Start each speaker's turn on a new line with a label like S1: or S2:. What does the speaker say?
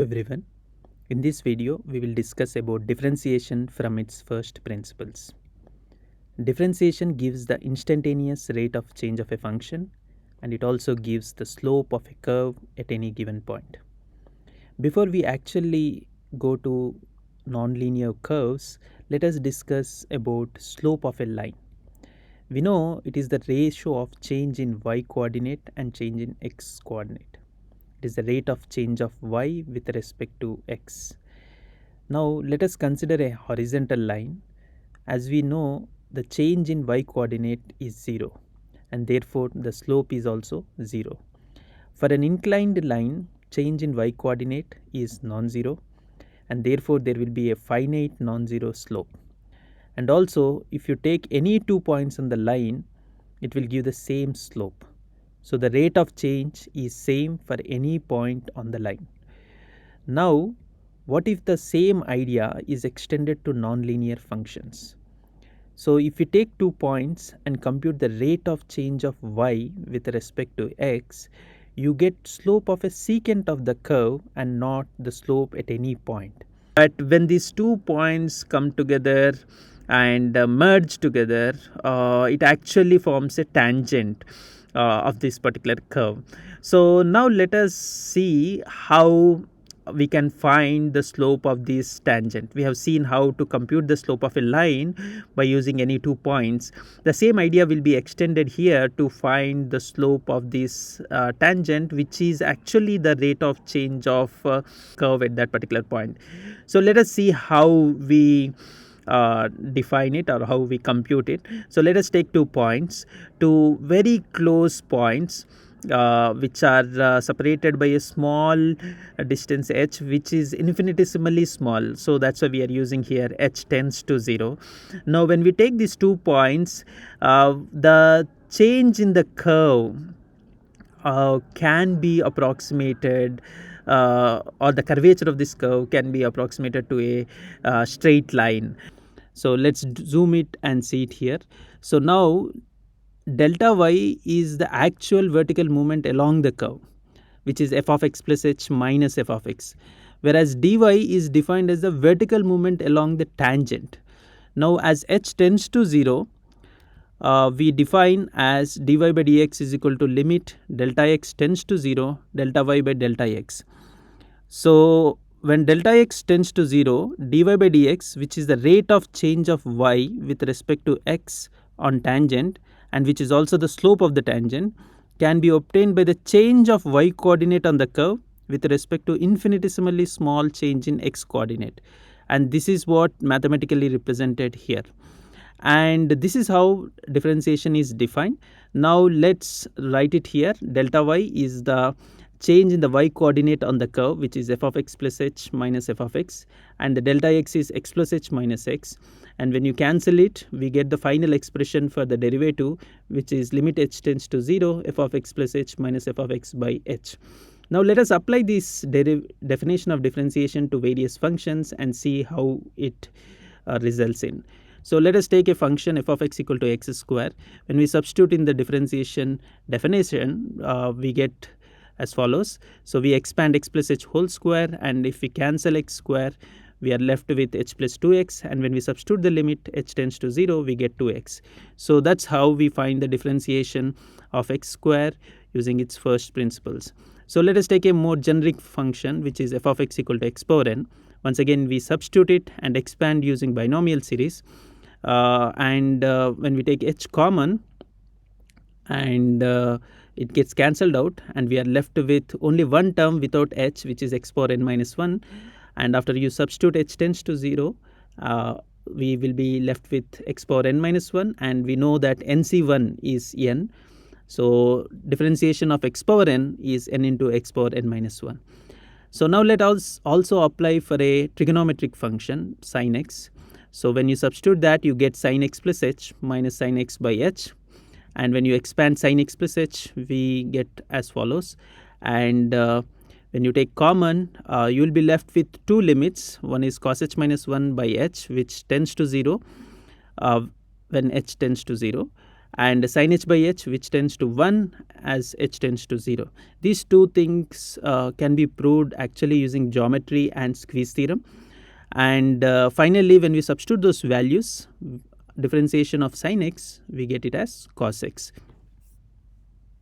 S1: Everyone, in this video we will discuss about differentiation from its first principles. Differentiation gives the instantaneous rate of change of a function, and it also gives the slope of a curve at any given point. Before we actually go to nonlinear curves, let us discuss about slope of a line. We know it is the ratio of change in y coordinate and change in x coordinate. It is the rate of change of y with respect to x. Now let us consider a horizontal line. As we know, the change in y coordinate is 0, and therefore the slope is also 0. For an inclined line, change in y coordinate is non-zero, and therefore there will be a finite non-zero slope. And also, if you take any 2 points on the line, it will give the same slope. So the rate of change is same for any point on the line. Now, what if the same idea is extended to nonlinear functions? So if we take 2 points and compute the rate of change of y with respect to x, you get slope of a secant of the curve and not the slope at any point. But when these 2 points come together and merge together, it actually forms a tangent of this particular curve. So now let us see how we can find the slope of this tangent. We have seen how to compute the slope of a line by using any 2 points. The same idea will be extended here to find the slope of this tangent, which is actually the rate of change of curve at that particular point. So let us see how we define it or how we compute it. So let us take 2 points, two very close points which are separated by a small distance h, which is infinitesimally small. So that's why we are using here h tends to 0. Now when we take these 2 points, the change in the curve can be approximated, or the curvature of this curve can be approximated to a straight line. So let's zoom it and see it here. So now delta y is the actual vertical movement along the curve, which is f of x plus h minus f of x, whereas dy is defined as the vertical movement along the tangent. Now as h tends to 0, we define as dy by dx is equal to limit delta x tends to 0 delta y by delta x. So when delta x tends to 0, dy by dx, which is the rate of change of y with respect to x on tangent, and which is also the slope of the tangent, can be obtained by the change of y coordinate on the curve with respect to infinitesimally small change in x coordinate. And this is what mathematically represented here. And this is how differentiation is defined. Now let's write it here. Delta y is the change in the y coordinate on the curve, which is f of x plus h minus f of x, and the delta x is x plus h minus x. And when you cancel it, we get the final expression for the derivative, which is limit h tends to 0 f of x plus h minus f of x by h. Now let us apply this definition of differentiation to various functions and see how it results in. So let us take a function f of x equal to x square. When we substitute in the differentiation definition, we get as follows. So we expand x plus h whole square, and if we cancel x square, we are left with h plus 2x, and when we substitute the limit h tends to 0, we get 2x. So that's how we find the differentiation of x square using its first principles. So let us take a more generic function, which is f of x equal to x power n. Once again, we substitute it and expand using binomial series, and when we take h common, and it gets cancelled out, and we are left with only one term without h, which is x power n minus 1. And after you substitute h tends to 0, we will be left with x power n minus 1, and we know that nc1 is n. So differentiation of x power n is n into x power n minus 1. So now let us also apply for a trigonometric function sin x. So when you substitute that, you get sin x plus h minus sin x by h. And when you expand sin x plus h, we get as follows. And when you take common, you will be left with two limits. One is cos h minus 1 by h, which tends to 0 when h tends to 0. and sin h by h, which tends to 1 as h tends to 0. These two things can be proved actually using geometry and squeeze theorem. And finally, when we substitute those values, differentiation of sin x, we get it as cos x.